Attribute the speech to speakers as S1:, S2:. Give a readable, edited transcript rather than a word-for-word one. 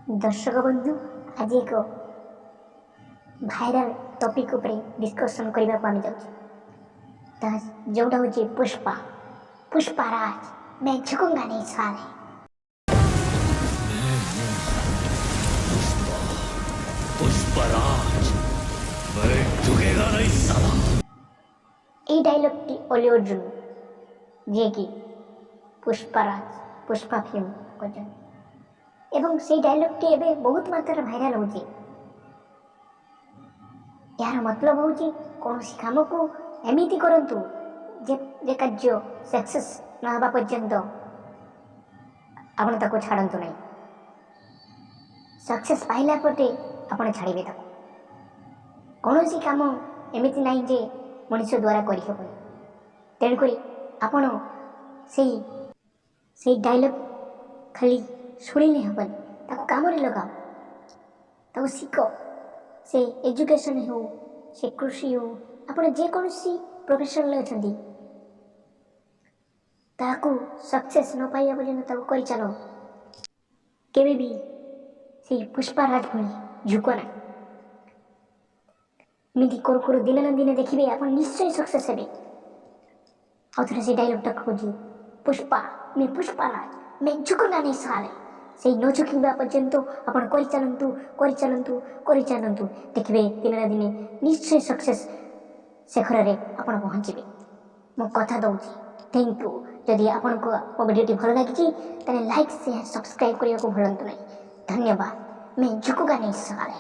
S1: दर्शक बंधु आज एक भाइराल टॉपिक उपरे डिस्कशन करने को आम जाऊँ जोटा हूँ पुष्पा पुष्पाराज मैं झुकूंगा नहीं साले।
S2: पुष्पराज मैं झुकेगा नहीं साला।
S1: ये डायलॉग टी अल्लू अर्जुन जे कि पुष्पाराज पुष्पा फिल्म कर एवं से डायलॉग टी एबे बहुत मात्रा भाइराल होची। यार मतलब होची कौन सी काम को एमिति करंतु जे कार्य सक्सेस न हवा पर्यंत आपण ताको छाड़ंतु नहीं। सक्सेस पाइला पटे आपण छाड़िबे ताको। कौन सी काम एमिति नहीं जे मनुष्य द्वारा करि हबो। तेणुकरी आपण से डायलॉग खाली शुणिले हेबन ताको कामरे लगाओ ताको शिख से एजुकेशन हो से कृषि हो आपण जे कौन सी प्रोफेशन अच्छी ताको सक्सेस न पाइबा पर्यंत ताको करि चलो केबे भी से पुष्पाराज भली झुको ना। एमती करू करू दिन न दिन देखिए आप निश्चय सक्सेस हे। आउ थे से डायलॉग खोजी पुष्पा मैं पुष्पाराज मैं झुकूंगा नहीं साले। से न झुकवा पर्यंत आपण करि चलंतु देखिए दिन न दिन निश्चय सक्सेस शेखर रे आपण पहुँचे। मो कथा दउची थैंक यू। जदि आपण को मो वीडियो भल लगी ताले लाइक शेयर सब्सक्राइब करने को भूलंतु नहीं। धन्यवाद। मैं झुकूंगा नहीं साले।